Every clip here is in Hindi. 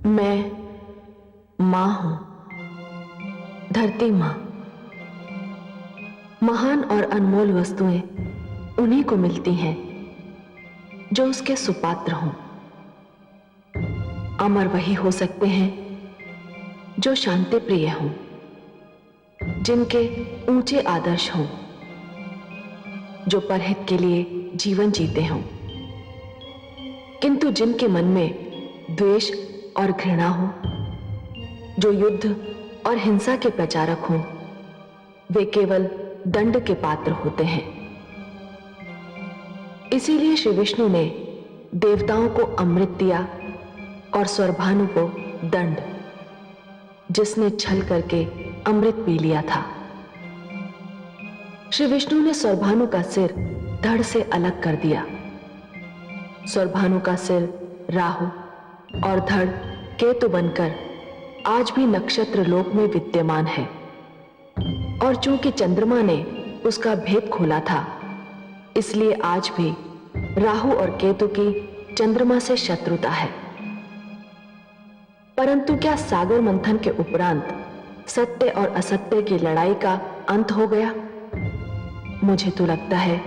मैं मां हूं, धरती मां। महान और अनमोल वस्तुएं उन्हीं को मिलती हैं जो उसके सुपात्र हों। अमर वही हो सकते हैं जो शांति प्रिय हों, जिनके ऊंचे आदर्श हों, जो परहित के लिए जीवन जीते हों। किंतु जिनके मन में द्वेष और घृणा हो, जो युद्ध और हिंसा के प्रचारक हों, वे केवल दंड के पात्र होते हैं। इसीलिए श्री विष्णु ने देवताओं को अमृत दिया और स्वरभानु को दंड, जिसने छल करके अमृत पी लिया था। श्री विष्णु ने स्वरभानु का सिर धड़ से अलग कर दिया। स्वरभानु का सिर राहु और धड़ केतु बनकर आज भी नक्षत्र लोक में विद्यमान है। और चूंकि चंद्रमा ने उसका भेद खोला था, इसलिए आज भी राहु और केतु की चंद्रमा से शत्रुता है। परंतु क्या सागर मंथन के उपरांत सत्य और असत्य की लड़ाई का अंत हो गया? मुझे तो लगता है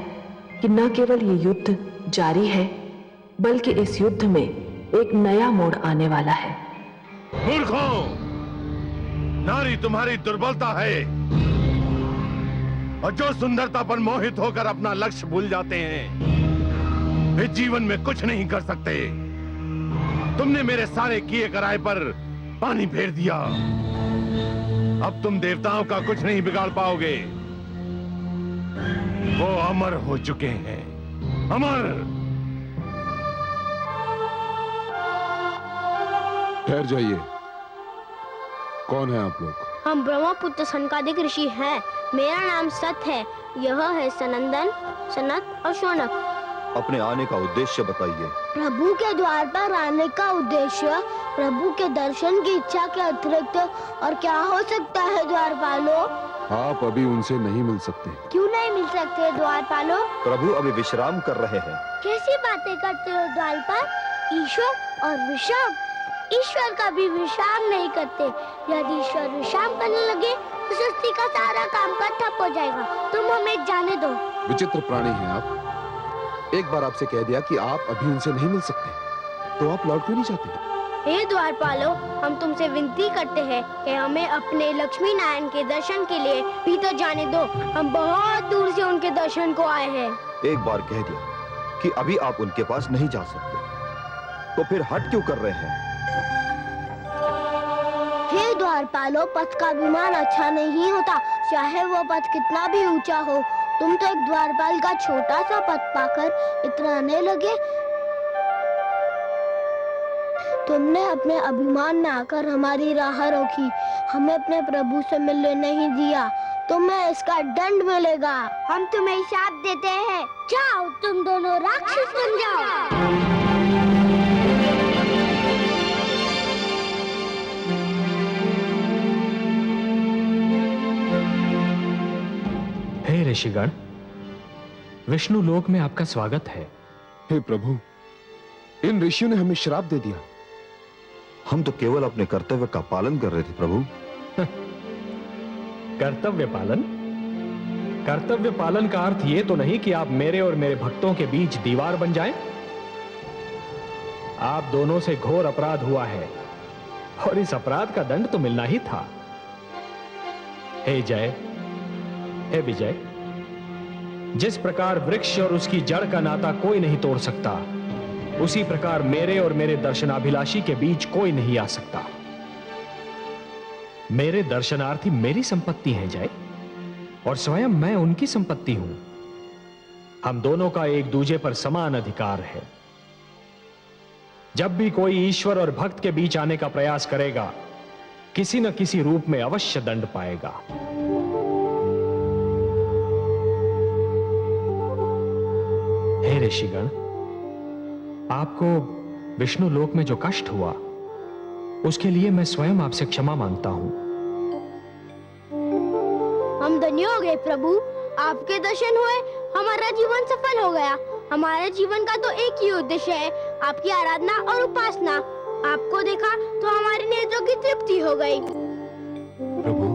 कि न केवल ये युद्ध जारी है, बल्कि इस युद्ध में एक नया मोड़ आने वाला है। मूर्खों, नारी तुम्हारी दुर्बलता है, और जो सुंदरता पर मोहित होकर अपना लक्ष्य भूल जाते हैं, वे जीवन में कुछ नहीं कर सकते। तुमने मेरे सारे किए कराए पर पानी फेर दिया। अब तुम देवताओं का कुछ नहीं बिगाड़ पाओगे। वो अमर हो चुके हैं, अमर। ठहर जाइए, कौन है आप लोग? हम ब्रह्मपुत्र सनकादिक ऋषि हैं। मेरा नाम सत है। यह है सनंदन, सनत और शौनक। अपने आने का उद्देश्य बताइए। प्रभु के द्वार पर आने का उद्देश्य प्रभु के दर्शन की इच्छा के अतिरिक्त और क्या हो सकता है द्वारपालो? आप अभी उनसे नहीं मिल सकते। क्यों नहीं मिल सकते द्वारपालो? प्रभु अभी विश्राम कर रहे हैं। कैसी बातें करते हो द्वारपाल? ईश्वर और विश्राम? ईश्वर कभी विश्राम नहीं करते। यदि ईश्वर विश्राम करने लगे तो सृष्टि का सारा काम का ठप हो जाएगा। तुम हमें जाने दो। विचित्र प्राणी हैं आप। एक बार आपसे कह दिया कि आप अभी उनसे नहीं मिल सकते, तो आप लौट क्यों नहीं जाते? हे द्वारपालो, हम तुमसे विनती करते हैं कि हमें अपने लक्ष्मी नारायण के दर्शन के लिए भीतर जाने दो। हम बहुत दूर से उनके दर्शन को आए हैं। एक बार कह दिया कि अभी आप उनके पास नहीं जा सकते, तो फिर हट क्यों कर रहे हैं? हे द्वारपालो, पथ का विमान अच्छा नहीं होता, चाहे वो पथ कितना भी ऊंचा हो। तुम तो एक द्वारपाल का छोटा सा पथ पाकर इतराने लगे। तुमने अपने अभिमान में आकर हमारी राह रोकी, हमें अपने प्रभु से मिलने नहीं दिया। तुम्हें इसका दंड मिलेगा। हम तुम्हें शाप देते हैं। जाओ, तुम दोनों राक्षस बन जाओ। हे ऋषिगण, विष्णु लोक में आपका स्वागत है। हे प्रभु, इन ऋषियों ने हमें श्राप दे दिया। हम तो केवल अपने कर्तव्य का पालन कर रहे थे प्रभु। कर्तव्य पालन? कर्तव्य पालन का अर्थ यह तो नहीं कि आप मेरे और मेरे भक्तों के बीच दीवार बन जाएं। आप दोनों से घोर अपराध हुआ है और इस अपराध का दंड तो मिलना ही था। हे जय, हे विजय, जिस प्रकार वृक्ष और उसकी जड़ का नाता कोई नहीं तोड़ सकता, उसी प्रकार मेरे और मेरे दर्शनाभिलाषी के बीच कोई नहीं आ सकता। मेरे दर्शनार्थी मेरी संपत्ति हैं जय, और स्वयं मैं उनकी संपत्ति हूं। हम दोनों का एक दूजे पर समान अधिकार है। जब भी कोई ईश्वर और भक्त के बीच आने का प्रयास करेगा, किसी न किसी रूप में अवश्य दंड पाएगा। हे ऋषिगण, आपको विष्णु लोक में जो कष्ट हुआ, उसके लिए मैं स्वयं आपसे क्षमा मांगता हूं। हम धन्य हो गए प्रभु, आपके दर्शन हुए, हमारा जीवन सफल हो गया। हमारे जीवन का तो एक ही उद्देश्य है, आपकी आराधना और उपासना। आपको देखा तो भी तृप्ति हो गई। प्रभु,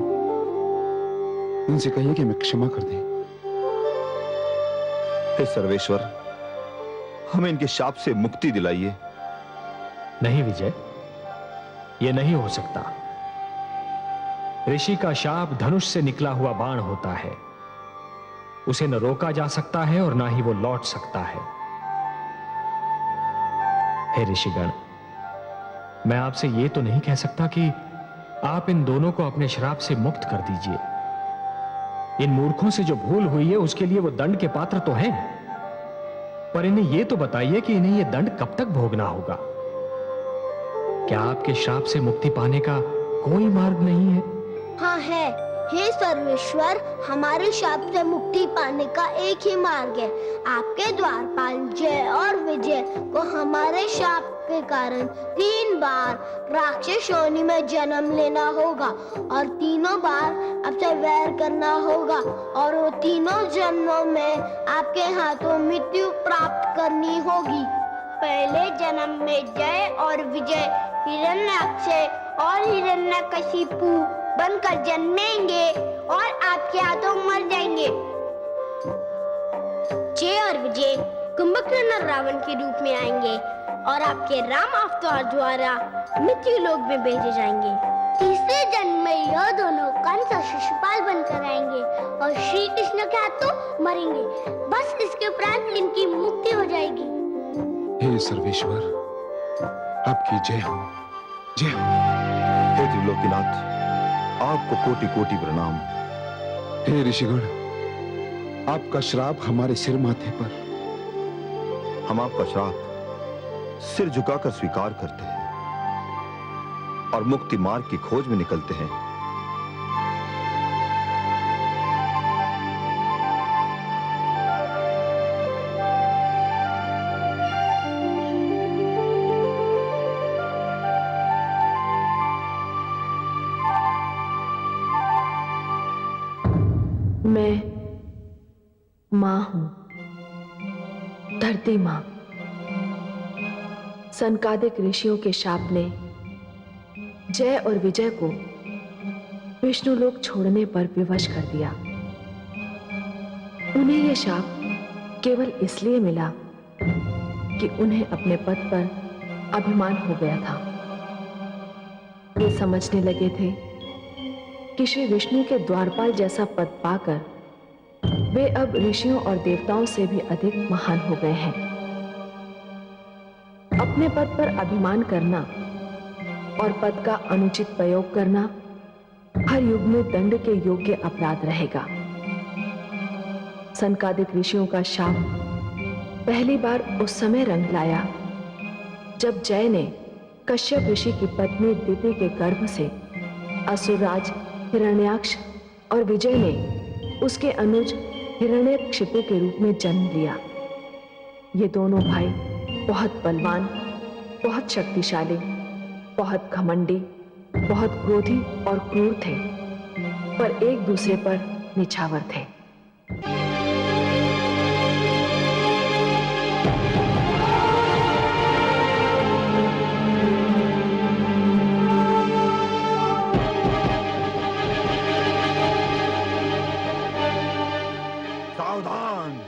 उनसे कहिए कि मैं क्षमा कर दें। हे सर्वेश्वर, हमें इनके शाप से मुक्ति दिलाइए। नहीं विजय, यह नहीं हो सकता। ऋषि का शाप धनुष से निकला हुआ बाण होता है। उसे न रोका जा सकता है और ना ही वो लौट सकता है। हे ऋषिगण, मैं आपसे यह तो नहीं कह सकता कि आप इन दोनों को अपने श्राप से मुक्त कर दीजिए। इन मूर्खों से जो भूल हुई है उसके लिए वो दंड के पात्र तो हैं, पर इन्हें यह तो बताइए कि इन्हें यह दंड कब तक भोगना होगा। क्या आपके श्राप से मुक्ति पाने का कोई मार्ग नहीं है? हाँ है। हे सर्वेश्वर, हमारे शाप से मुक्ति पाने का एक ही मार्ग है। आपके द्वारपाल जय और विजय को हमारे शाप के कारण 3 बार राक्षस योनि में जन्म लेना होगा और तीनों बार आपसे वैर करना होगा और वो तीनों जन्मों में आपके हाथों मृत्यु प्राप्त करनी होगी। पहले जन्म में जय और विजय हिरण्याक्ष और हिरण्यकशिपु बनकर जन्मेंगे और आपके हाथों मर जाएंगे। जय और विजय कुंभकर्ण और रावण के रूप में आएंगे और आपके राम अवतार द्वारा मृत्यु लोक में भेजे जाएंगे। तीसरे जन्म में यह दोनों कंस और शिशुपाल बनकर आएंगे और श्री कृष्ण के हाथों मरेंगे। बस इसके उपरांत इनकी मुक्ति हो जाएगी। हे सर्वेश्वर, आपकी जय हो, जय हो। हे त्रिलोकीनाथ, आपको कोटि कोटि प्रणाम। हे ऋषिगण, आपका श्राप हमारे सिर माथे पर। हम आपका श्राप सिर झुकाकर स्वीकार करते हैं और मुक्ति मार्ग की खोज में निकलते हैं। मैं मां हूं, धरती मां। सनकादिक ऋषियों के शाप ने जय और विजय को विष्णु लोक छोड़ने पर विवश कर दिया। उन्हें यह शाप केवल इसलिए मिला कि उन्हें अपने पद पर अभिमान हो गया था। वे समझने लगे थे कि श्री विष्णु के द्वारपाल जैसा पद पाकर वे अब ऋषियों और देवताओं से भी अधिक महान हो गए हैं। अपने पद पर अभिमान करना और पद का अनुचित प्रयोग करना हर युग में दंड के योग्य अपराध रहेगा। सनकादिक ऋषियों का शाप पहली बार उस समय रंग लाया जब जय ने कश्यप ऋषि की पत्नी दिति के गर्भ से असुरराज हिरण्याक्ष और विजय ने उसके अनुज हिरण्यकशिपु के रूप में जन्म लिया। ये दोनों भाई बहुत बलवान, बहुत शक्तिशाली, बहुत घमंडी, बहुत क्रोधी और क्रूर थे, पर एक दूसरे पर निछावर थे। सावधान!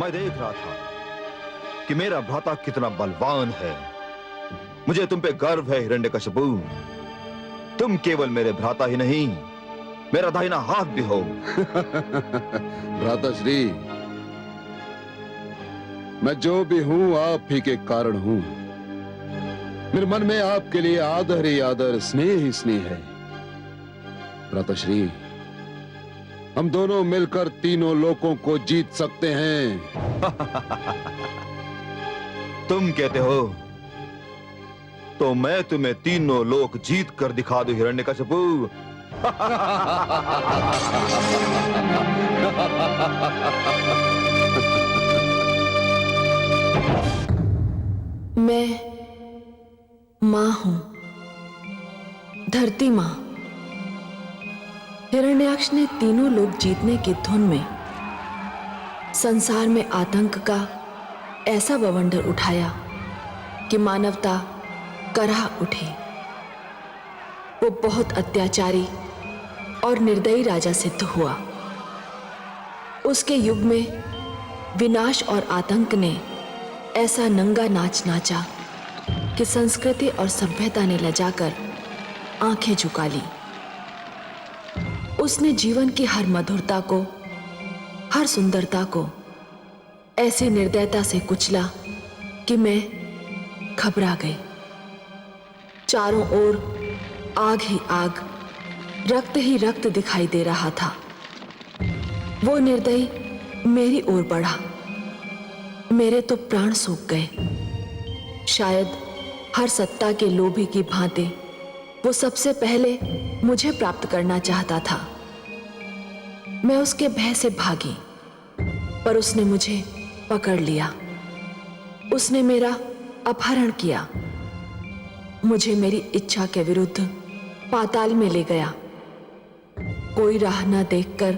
मैं देख रहा था कि मेरा भ्राता कितना बलवान है। मुझे तुम पे गर्व है हिरण्यकशिपु। तुम केवल मेरे भ्राता ही नहीं, मेरा दाहिना हाथ भी हो। भ्राताश्री, मैं जो भी हूं आप ही के कारण हूं। मेरे मन में आपके लिए आदर ही आदर, स्नेह ही स्नेह है। भ्राताश्री, हम दोनों मिलकर तीनों लोकों को जीत सकते हैं। तुम कहते हो तो मैं तुम्हें तीनों लोक जीत कर दिखा दूं हिरण्यकशिपु। मैं मां हूं, धरती मां। हिरण्याक्ष ने तीनों लोग जीतने की धुन में संसार में आतंक का ऐसा बवंडर उठाया कि मानवता कराह उठी। वो बहुत अत्याचारी और निर्दयी राजा सिद्ध हुआ। उसके युग में विनाश और आतंक ने ऐसा नंगा नाच नाचा कि संस्कृति और सभ्यता ने लजाकर आंखें झुका ली। उसने जीवन की हर मधुरता को, हर सुंदरता को ऐसी निर्दयता से कुचला कि मैं घबरा गई। चारों ओर आग ही आग, रक्त ही रक्त दिखाई दे रहा था। वो निर्दयी मेरी ओर बढ़ा। मेरे तो प्राण सूख गए। शायद हर सत्ता के लोभी की भांति वो सबसे पहले मुझे प्राप्त करना चाहता था। मैं उसके भय से भागी, पर उसने मुझे पकड़ लिया। उसने मेरा अपहरण किया, मुझे मेरी इच्छा के विरुद्ध पाताल में ले गया। कोई राह न देखकर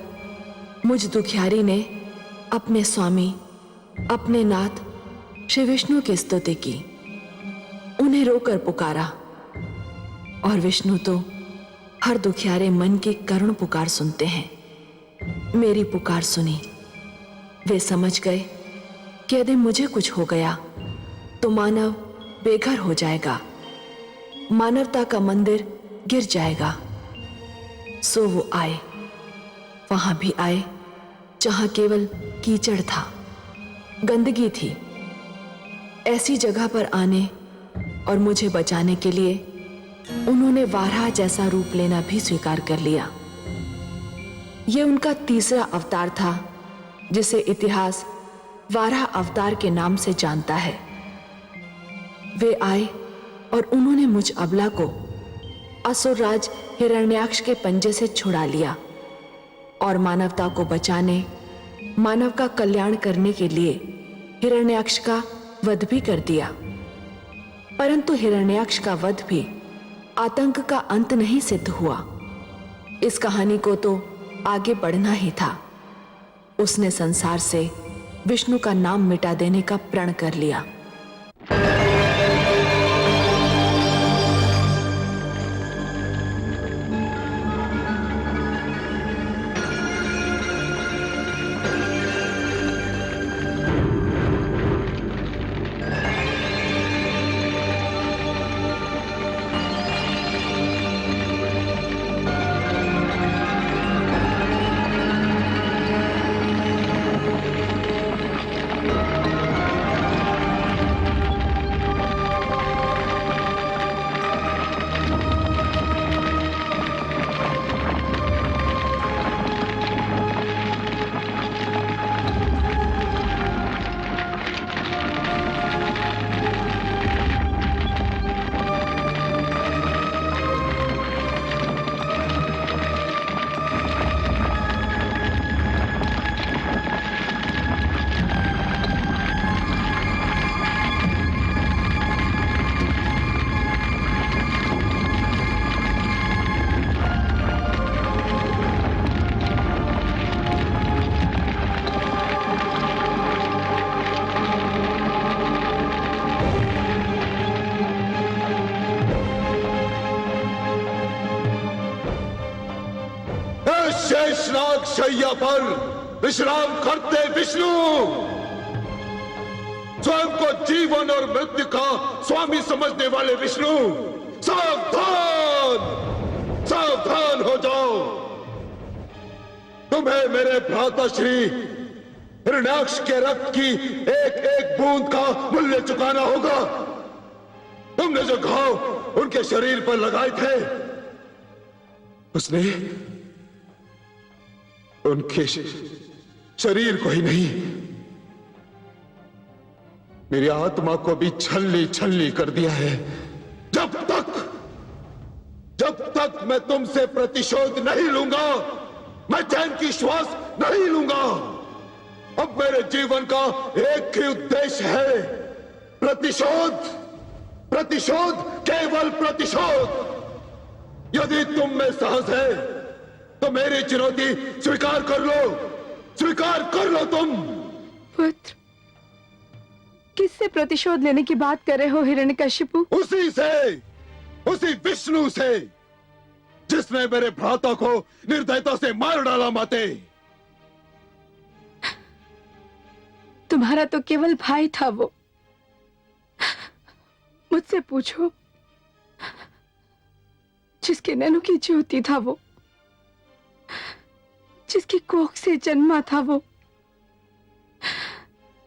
मुझ दुखियारी ने अपने स्वामी, अपने नाथ श्री विष्णु की स्तुति की। उन्हें रोकर पुकारा, और विष्णु तो हर दुखियारे मन की करुण पुकार सुनते हैं। मेरी पुकार सुनी। वे समझ गए कि यदि मुझे कुछ हो गया तो मानव बेघर हो जाएगा, मानवता का मंदिर गिर जाएगा। सो वो आए, वहां भी आए जहां केवल कीचड़ था, गंदगी थी। ऐसी जगह पर आने और मुझे बचाने के लिए उन्होंने वाराह जैसा रूप लेना भी स्वीकार कर लिया। यह उनका तीसरा अवतार था, जिसे इतिहास वाराह अवतार के नाम से जानता है। वे आए और उन्होंने मुझ अबला को असुरराज हिरण्याक्ष के पंजे से छुड़ा लिया और मानवता को बचाने, मानव का कल्याण करने के लिए हिरण्याक्ष का वध भी कर दिया। परंतु हिरण्याक्ष का वध भी आतंक का अंत नहीं सिद्ध हुआ। इस कहानी को तो आगे बढ़ना ही था। उसने संसार से विष्णु का नाम मिटा देने का प्रण कर लिया। शेषनाग शैया पर विश्राम करते विष्णु, स्वयं को जीवन और मृत्यु का स्वामी समझने वाले विष्णु, सावधान, सावधान हो जाओ। तुम्हें मेरे भ्राता श्री हिरण्याक्ष के रक्त की एक एक बूंद का मूल्य चुकाना होगा। तुमने जो घाव उनके शरीर पर लगाए थे, उसने उनके शरीर को ही नहीं, मेरी आत्मा को भी छलनी छलनी कर दिया है। जब तक मैं तुमसे प्रतिशोध नहीं लूंगा, मैं चैन की श्वास नहीं लूंगा। अब मेरे जीवन का एक ही उद्देश्य है, प्रतिशोध, प्रतिशोध, केवल प्रतिशोध। यदि तुम में साहस है तो मेरी चुनौती स्वीकार कर लो, स्वीकार कर लो तुम। पुत्र, किससे प्रतिशोध लेने की बात कर रहे हो हिरण्यकशिपु? उसी से, उसी विष्णु से, जिसने मेरे भ्राता को निर्दयता से मार डाला। माते, तुम्हारा तो केवल भाई था वो। मुझसे पूछो, जिसके नैनों की ज्योति था वो, जिसकी कोख से जन्मा था वो,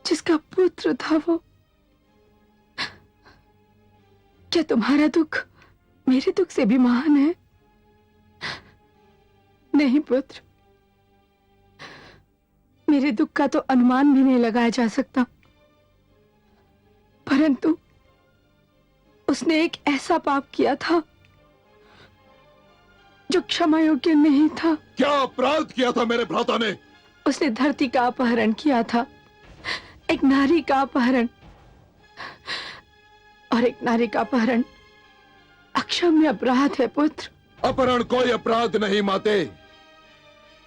जिसका पुत्र था वो। क्या तुम्हारा दुख मेरे दुख से भी महान है? नहीं पुत्र, मेरे दुख का तो अनुमान भी नहीं लगाया जा सकता, परंतु उसने एक ऐसा पाप किया था जो क्षमा योग्य नहीं था। क्या अपराध किया था मेरे भ्राता ने? उसने धरती का अपहरण किया था, एक नारी का अपहरण, और एक नारी का अपहरण अक्षम्य अपराध है पुत्र। अपहरण कोई अपराध नहीं माते,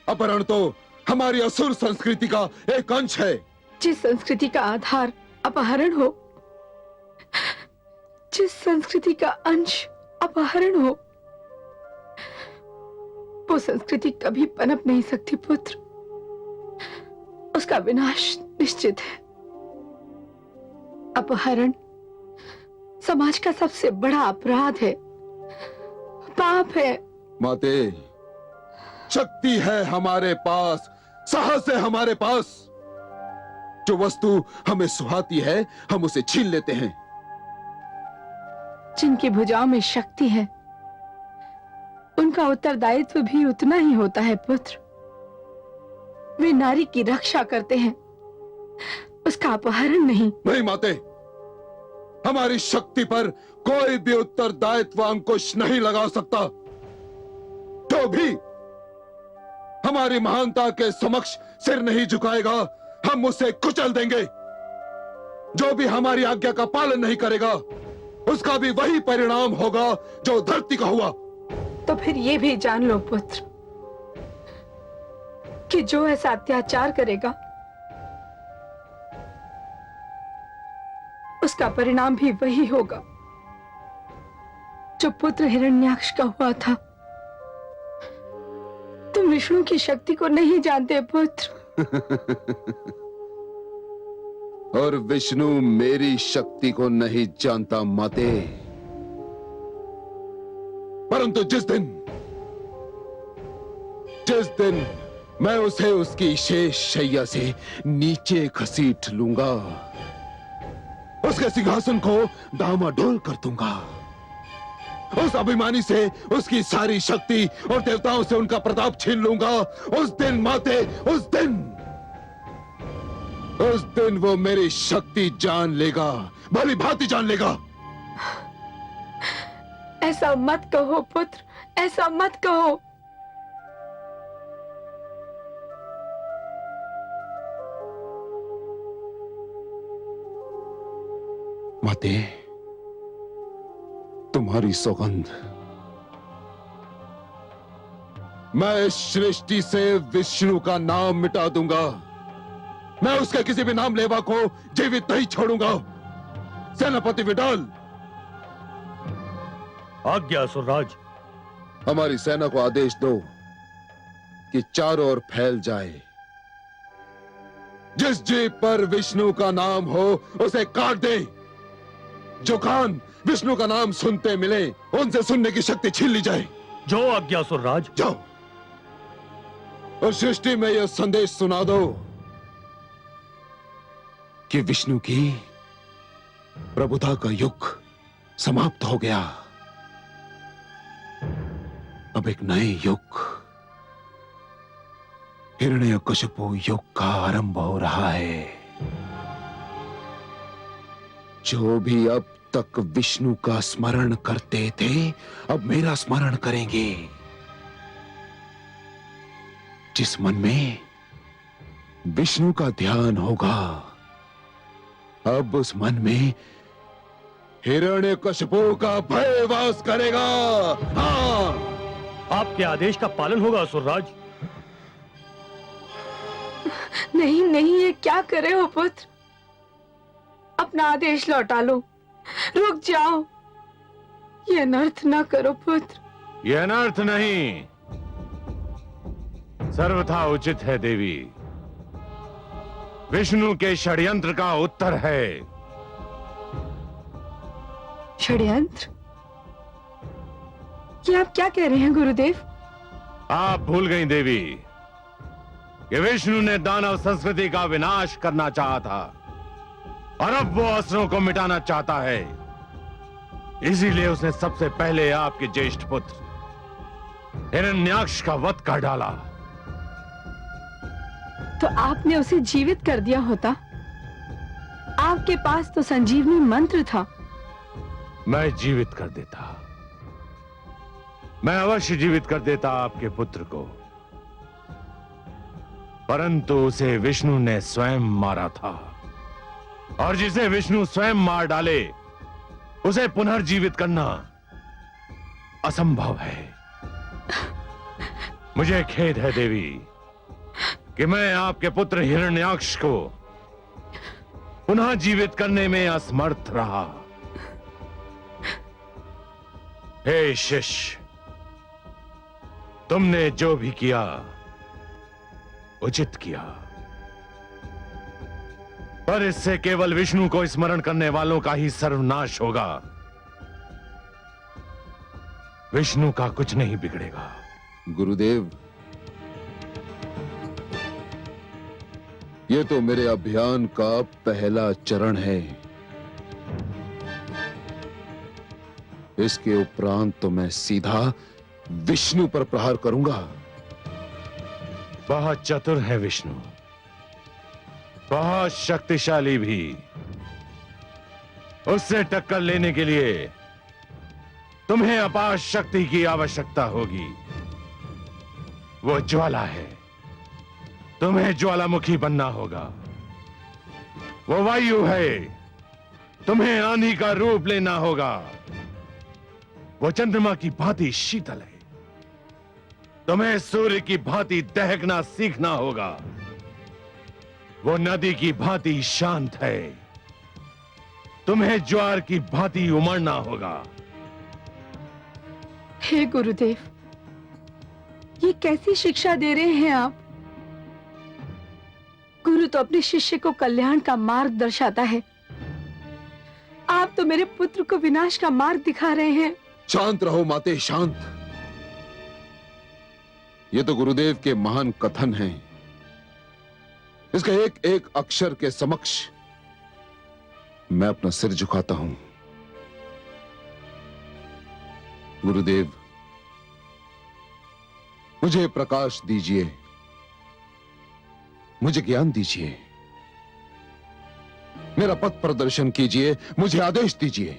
अपहरण तो हमारी असुर संस्कृति का एक अंश है। जिस संस्कृति का आधार अपहरण हो, जिस संस्कृति का अंश अपहरण हो, वो संस्कृति कभी पनप नहीं सकती पुत्र। उसका विनाश निश्चित है। अपहरण समाज का सबसे बड़ा अपराध है, पाप है। माते, शक्ति है हमारे पास, साहस है हमारे पास। जो वस्तु हमें सुहाती है, हम उसे छीन लेते हैं। जिनकी भुजाओं में शक्ति है, उनका उत्तरदायित्व भी उतना ही होता है पुत्र। वे नारी की रक्षा करते हैं, उसका अपहरण नहीं। नहीं माते, हमारी शक्ति पर कोई भी उत्तरदायित्व अंकुश नहीं लगा सकता। जो भी हमारी महानता के समक्ष सिर नहीं झुकाएगा, हम उसे कुचल देंगे। जो भी हमारी आज्ञा का पालन नहीं करेगा, उसका भी वही परिणाम होगा जो धरती का हुआ। तो फिर ये भी जान लो पुत्र कि जो ऐसा अत्याचार करेगा, उसका परिणाम भी वही होगा जो पुत्र हिरण्याक्ष का हुआ था। तुम विष्णु की शक्ति को नहीं जानते पुत्र। और विष्णु मेरी शक्ति को नहीं जानता माते। परंतु जिस दिन मैं उसे उसकी शेष शैया से नीचे घसीट लूंगा, उसके सिंहासन को डामाडोल कर दूंगा, उस अभिमानी से उसकी सारी शक्ति और देवताओं से उनका प्रताप छीन लूंगा। उस दिन माते, उस दिन वो मेरी शक्ति जान लेगा, भली भांति जान लेगा। ऐसा मत कहो पुत्र, ऐसा मत कहो। माते, तुम्हारी सौगंध, मैं इस सृष्टि से विष्णु का नाम मिटा दूंगा। मैं उसके किसी भी नाम लेवा को जीवित नहीं छोड़ूंगा। सेनापति विडाल, आज्ञा असुरराज। हमारी सेना को आदेश दो कि चारों ओर फैल जाए जिस जीभ पर विष्णु का नाम हो उसे काट दे। जो कान विष्णु का नाम सुनते मिले उनसे सुनने की शक्ति छीन ली जाए। जो आज्ञा असुरराज। जाओ और सृष्टि में यह संदेश सुना दो कि विष्णु की प्रभुता का युग समाप्त हो गया। अब एक नए युग, हिरण्यकशिपु युग का आरंभ हो रहा है। जो भी अब तक विष्णु का स्मरण करते थे अब मेरा स्मरण करेंगे। जिस मन में विष्णु का ध्यान होगा अब उस मन में हिरण्यकशिपु का भय वास करेगा। हाँ, आपके आदेश का पालन होगा असुरराज। नहीं नहीं, ये क्या करे हो पुत्र? अपना आदेश लौटा लो, रुक जाओ। ये अनर्थ ना करो पुत्र। यह अनर्थ नहीं, सर्वथा उचित है देवी। विष्णु के षड्यंत्र का उत्तर है। षड्यंत्र? ये आप क्या कह रहे हैं गुरुदेव? आप भूल गई देवी कि विष्णु ने दानव संस्कृति का विनाश करना चाहा था और अब वो असुरों को मिटाना चाहता है। इसीलिए उसने सबसे पहले आपके ज्येष्ठ पुत्र हिरण्याक्ष का वध कर डाला। तो आपने उसे जीवित कर दिया होता। आपके पास तो संजीवनी मंत्र था। मैं जीवित कर देता, मैं अवश्य जीवित कर देता आपके पुत्र को, परंतु उसे विष्णु ने स्वयं मारा था और जिसे विष्णु स्वयं मार डाले उसे पुनर्जीवित करना असंभव है। मुझे खेद है देवी कि मैं आपके पुत्र हिरण्याक्ष को पुनः जीवित करने में असमर्थ रहा। हे शिष्य, तुमने जो भी किया उचित किया, पर इससे केवल विष्णु को स्मरण करने वालों का ही सर्वनाश होगा। विष्णु का कुछ नहीं बिगड़ेगा। गुरुदेव, ये तो मेरे अभियान का पहला चरण है। इसके उपरांत तो मैं सीधा विष्णु पर प्रहार करूंगा। बहुत चतुर है विष्णु, बहुत शक्तिशाली भी। उससे टक्कर लेने के लिए तुम्हें अपार शक्ति की आवश्यकता होगी। वो ज्वाला है, तुम्हें ज्वालामुखी बनना होगा। वो वायु है, तुम्हें आंधी का रूप लेना होगा। वो चंद्रमा की भांति शीतल है, तुम्हें सूर्य की भांति दहकना सीखना होगा। वो नदी की भांति शांत है, तुम्हें ज्वार की भांति उमड़ना होगा। हे गुरुदेव, ये कैसी शिक्षा दे रहे हैं आप? गुरु तो अपने शिष्य को कल्याण का मार्ग दर्शाता है। आप तो मेरे पुत्र को विनाश का मार्ग दिखा रहे हैं। शांत रहो माते, शांत। ये तो गुरुदेव के महान कथन हैं। इसके एक एक अक्षर के समक्ष मैं अपना सिर झुकाता हूं। गुरुदेव, मुझे प्रकाश दीजिए, मुझे ज्ञान दीजिए, मेरा पथ प्रदर्शन कीजिए, मुझे आदेश दीजिए।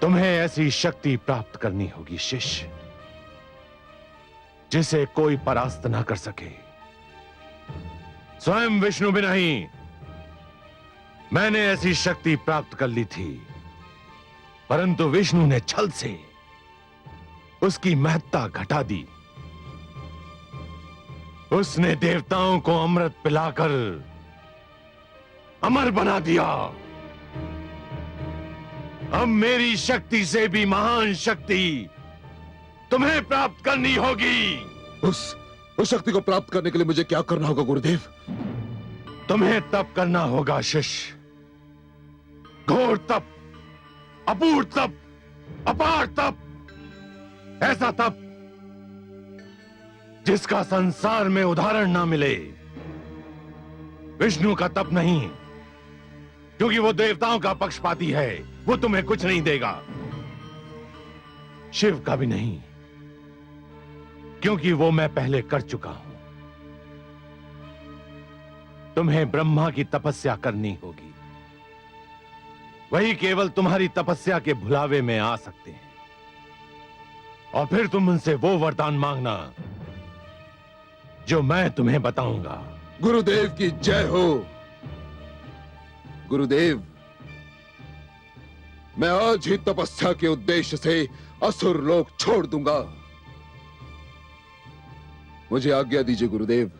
तुम्हें ऐसी शक्ति प्राप्त करनी होगी शिष्य, जिसे कोई परास्त ना कर सके। स्वयं विष्णु भी नहीं, मैंने ऐसी शक्ति प्राप्त कर ली थी, परंतु विष्णु ने छल से उसकी महत्ता घटा दी। उसने देवताओं को अमृत पिलाकर अमर बना दिया। अब मेरी शक्ति से भी महान शक्ति तुम्हें प्राप्त करनी होगी। उस शक्ति को प्राप्त करने के लिए मुझे क्या करना होगा गुरुदेव? तुम्हें तप करना होगा शिष्य, घोर तप, अपूर्व तप, अपार तप, ऐसा तप जिसका संसार में उदाहरण ना मिले। विष्णु का तप नहीं, क्योंकि वो देवताओं का पक्षपाती है, वो तुम्हें कुछ नहीं देगा। शिव का भी नहीं, क्योंकि वो मैं पहले कर चुका हूं। तुम्हें ब्रह्मा की तपस्या करनी होगी, वही केवल तुम्हारी तपस्या के भुलावे में आ सकते हैं। और फिर तुम उनसे वो वरदान मांगना जो मैं तुम्हें बताऊंगा। गुरुदेव की जय हो। गुरुदेव, मैं आज ही तपस्या के उद्देश्य से असुर लोक छोड़ दूंगा। मुझे आज्ञा दीजिए गुरुदेव।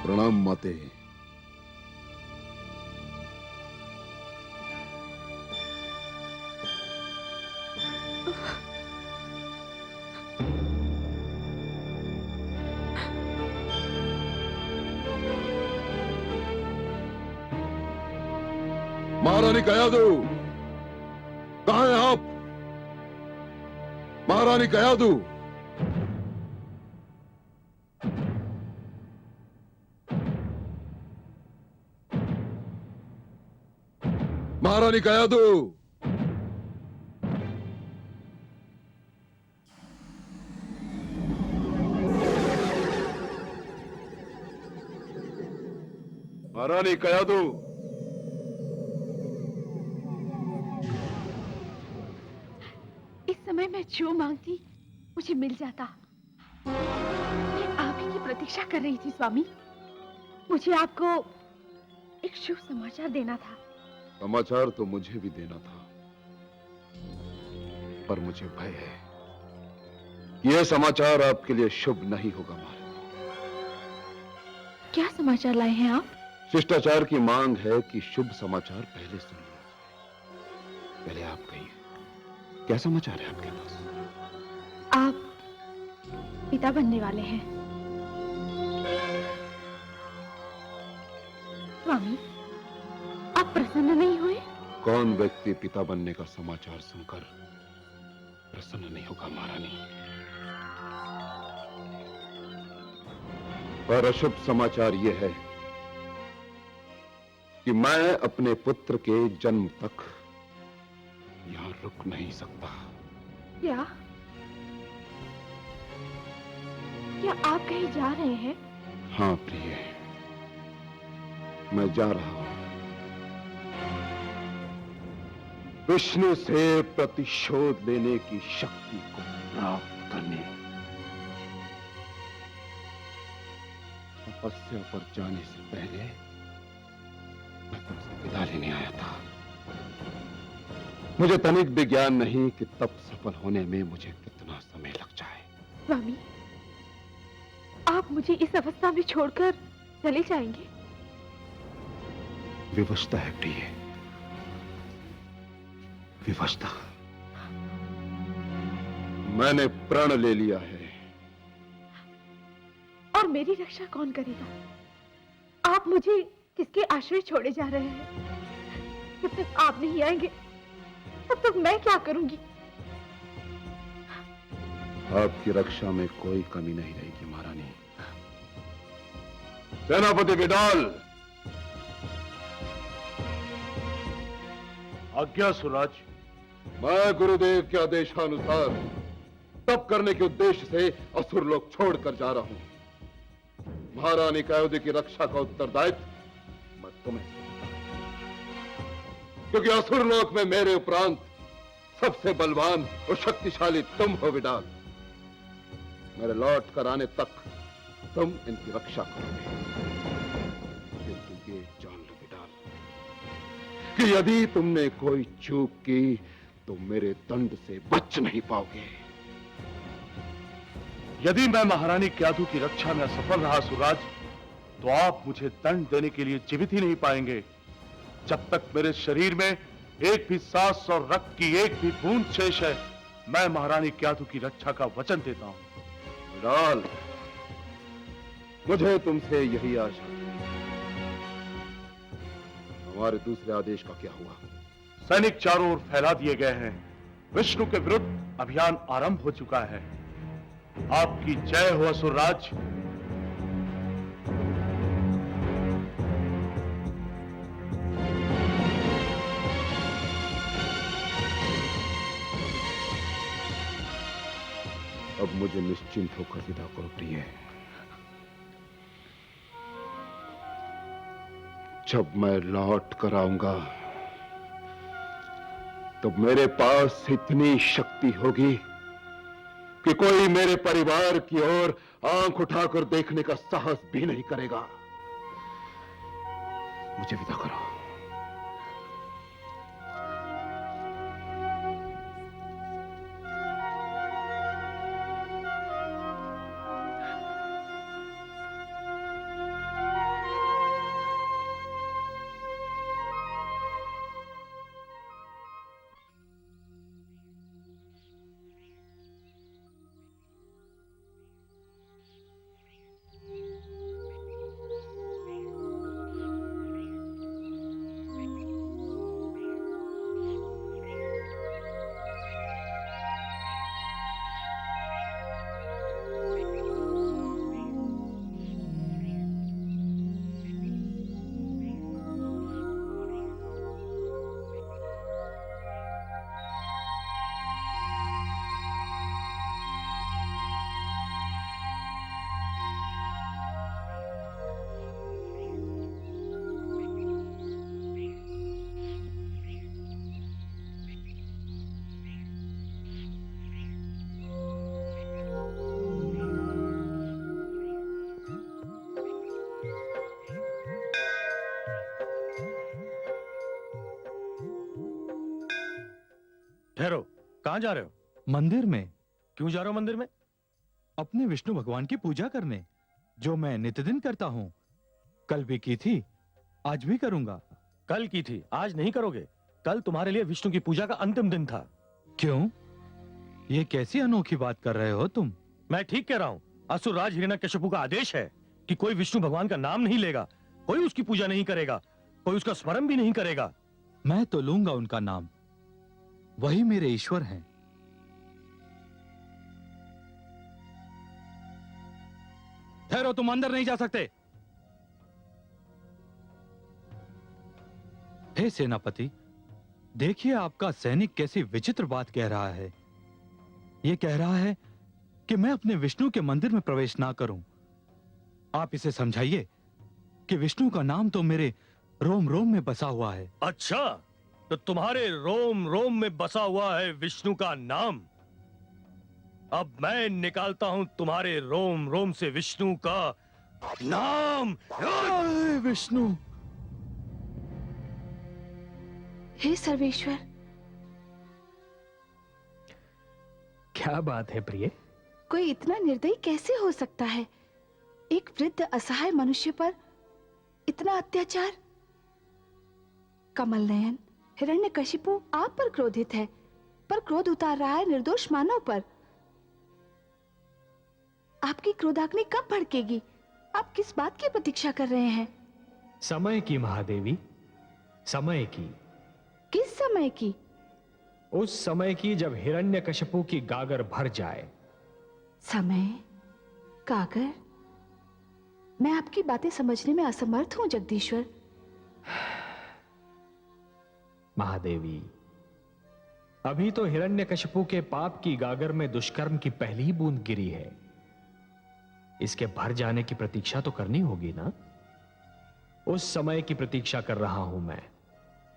प्रणाम माते। महारानी कयादू, कहां हैं आप? महारानी कयादू, महारानी कयादू। महारानी कयादू, इस समय मैं जो मांगती मुझे मिल जाता। मैं आप ही की प्रतीक्षा कर रही थी स्वामी। मुझे आपको एक शुभ समाचार देना था। समाचार तो मुझे भी देना था, पर मुझे भय है कि यह समाचार आपके लिए शुभ नहीं होगा महारानी। क्या समाचार लाए हैं आप? शिष्टाचार की मांग है कि शुभ समाचार पहले सुन लिया जाए। पहले आप कहिए, क्या समाचार है आपके पास? आप पिता बनने वाले हैं। स्वामी, आप प्रसन्न नहीं हुए? कौन व्यक्ति पिता बनने का समाचार सुनकर प्रसन्न नहीं होगा महारानी? पर अशुभ समाचार यह है कि मैं अपने पुत्र के जन्म तक यहां रुक नहीं सकता। क्या आप कहीं जा रहे हैं? हाँ प्रिय, मैं जा रहा हूं विष्णु से प्रतिशोध लेने की शक्ति को प्राप्त करने। तपस्या पर जाने से पहले मैं तुमसे विदा लेने आया था। मुझे तनिक भी ज्ञान नहीं कि तप सफल होने में मुझे कितना समय लग जाए। स्वामी, आप मुझे इस अवस्था में छोड़कर चले जाएंगे? विवशता है प्रिय, विवशता। मैंने प्रण ले लिया है। और मेरी रक्षा कौन करेगा? आप मुझे किसके आश्रय छोड़े जा रहे हैं? जब तक आप नहीं आएंगे तब तक मैं क्या करूंगी? आपकी रक्षा में कोई कमी नहीं रहेगी महारानी। सेनापति विडाल। आज्ञा सुराज। मैं गुरुदेव के आदेशानुसार तप करने के उद्देश्य से असुर लोक छोड़कर जा रहा हूं। महारानी कयादू की रक्षा का उत्तरदायित्व मैं तुम्हें सौंपता हूं। क्योंकि असुर लोक में मेरे उपरांत सबसे बलवान और शक्तिशाली तुम हो विडाल। मेरे लौट कर आने तक तुम इनकी रक्षा करोगे। किंतु ये जान लो विडाल कि यदि तुमने कोई चूक की तो मेरे दंड से बच नहीं पाओगे। यदि मैं महारानी क्यादू की रक्षा में असफल रहा सुराज, तो आप मुझे दंड देने के लिए जीवित ही नहीं पाएंगे। जब तक मेरे शरीर में एक भी सांस और रक्त की एक भी बूंद शेष है, मैं महारानी क्यादू की रक्षा का वचन देता हूं। लाल, मुझे तुमसे यही आशा थी। हमारे दूसरे आदेश का क्या हुआ? सैनिक चारों ओर फैला दिए गए हैं। विष्णु के विरुद्ध अभियान आरंभ हो चुका है। आपकी जय हो असुरराज। अब मुझे निश्चिंत होकर विदा करो प्रिय। जब मैं लौट कर आऊंगा तो मेरे पास इतनी शक्ति होगी कि कोई मेरे परिवार की ओर आंख उठाकर देखने का साहस भी नहीं करेगा। मुझे विदा करो। ठहरो, कहां जा रहे हो? मंदिर में। क्यों जा रहे हो मंदिर में? अपने विष्णु भगवान की पूजा करने, जो मैं नित्य दिन करता हूं। कल भी की थी, आज भी करूंगा। कल की थी, आज नहीं करोगे। कल तुम्हारे लिए विष्णु की पूजा का अंतिम दिन था। क्यों? ये कैसी अनोखी बात कर रहे हो तुम? मैं ठीक कह रहा हूं। असुरराज हिरण्यकशिपु का आदेश है कि कोई विष्णु भगवान का नाम नहीं लेगा, कोई उसकी पूजा नहीं करेगा, कोई उसका स्मरण भी नहीं करेगा। मैं तो लूंगा उनका नाम, वही मेरे ईश्वर हैं। ठहरो, तुम अंदर नहीं जा सकते। हे सेनापति, देखिए आपका सैनिक कैसी विचित्र बात कह रहा है। यह कह रहा है कि मैं अपने विष्णु के मंदिर में प्रवेश ना करूं। आप इसे समझाइए कि विष्णु का नाम तो मेरे रोम रोम में बसा हुआ है। अच्छा, तो तुम्हारे रोम रोम में बसा हुआ है विष्णु का नाम। अब मैं निकालता हूं तुम्हारे रोम रोम से विष्णु का नाम। विष्णु! हे सर्वेश्वर! क्या बात है प्रिय? कोई इतना निर्दयी कैसे हो सकता है? एक वृद्ध असहाय मनुष्य पर इतना अत्याचार। कमल नयन, हिरण्यकशिपु आप पर क्रोधित है, पर क्रोध उतार रहा है निर्दोष मानव पर। आपकी क्रोधाग्नि कब भड़केगी? आप किस बात की प्रतीक्षा कर रहे हैं? समय की महादेवी, समय की। किस समय की? उस समय की जब हिरण्यकशिपु की गागर भर जाए। समय? गागर? मैं आपकी बातें समझने में असमर्थ हूं जगदीश्वर। महादेवी, अभी तो हिरण्यकशिपु के पाप की गागर में दुष्कर्म की पहली ही बूंद गिरी है। इसके भर जाने की प्रतीक्षा तो करनी होगी ना? उस समय की प्रतीक्षा कर रहा हूं मैं।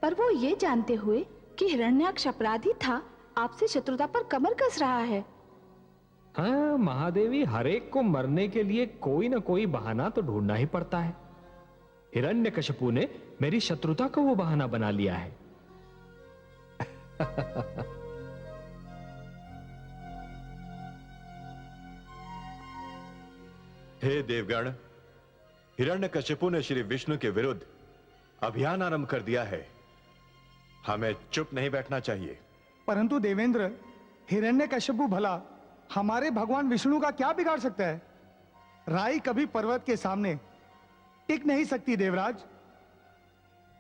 पर वो ये जानते हुए कि हिरण्याक्ष अपराधी था, आपसे शत्रुता पर कमर कस रहा है। हाँ महादेवी, हरेक को मरने के लिए कोई ना कोई बहाना तो ढूंढना ही पड़ता है। हिरण्यकशिपु ने मेरी शत्रुता को वो बहाना बना लिया है। हे देवगण, हिरण्यकशिपु ने श्री विष्णु के विरुद्ध अभियान आरंभ कर दिया है। हमें चुप नहीं बैठना चाहिए। परंतु देवेंद्र, हिरण्यकशिपु भला हमारे भगवान विष्णु का क्या बिगाड़ सकता है? राई कभी पर्वत के सामने टिक नहीं सकती देवराज।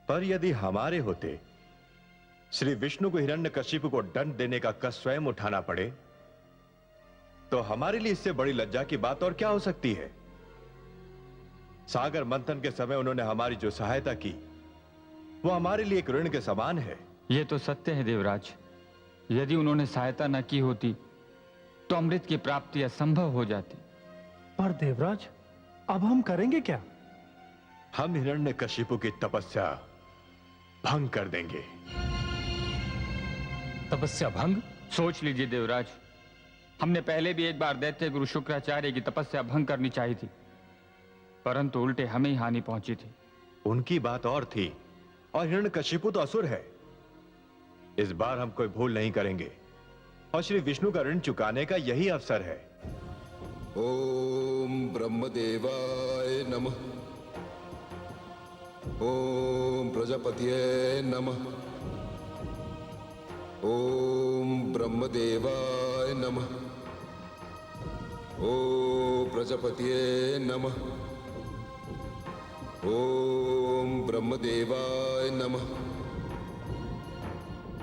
पर यदि हमारे होते श्री विष्णु को हिरण्यकशिपु को दंड देने का कष्ट स्वयं उठाना पड़े तो हमारे लिए इससे बड़ी लज्जा की बात और क्या हो सकती है? सागर मंथन के समय उन्होंने हमारी जो सहायता की वो हमारे लिए एक ऋण के समान है। ये तो सत्य है देवराज। यदि उन्होंने सहायता न की होती तो अमृत की प्राप्ति असंभव हो जाती। पर देवराज, अब हम करेंगे क्या? हम हिरण्यकशिपु की तपस्या भंग कर देंगे। तपस्या भंग? सोच लीजिए देवराज, हमने पहले भी एक बार दैत्य गुरु शुक्राचार्य की तपस्या भंग करनी चाहिए थी, परंतु उल्टे हमें ही हानि पहुंची थी। उनकी बात और थी और हिरण्यकशिपु तो असुर है। इस बार हम कोई भूल नहीं करेंगे और श्री विष्णु का ऋण चुकाने का यही अवसर है। ओम ब्रह्मदेवाय नमः। ओम प्रजापतये नमः। ओम ब्रह्मदेवाय नमः। ओम प्रजापतये नमः। ओम ब्रह्मदेवाय नमः।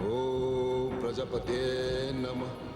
ओम प्रजापतये नमः।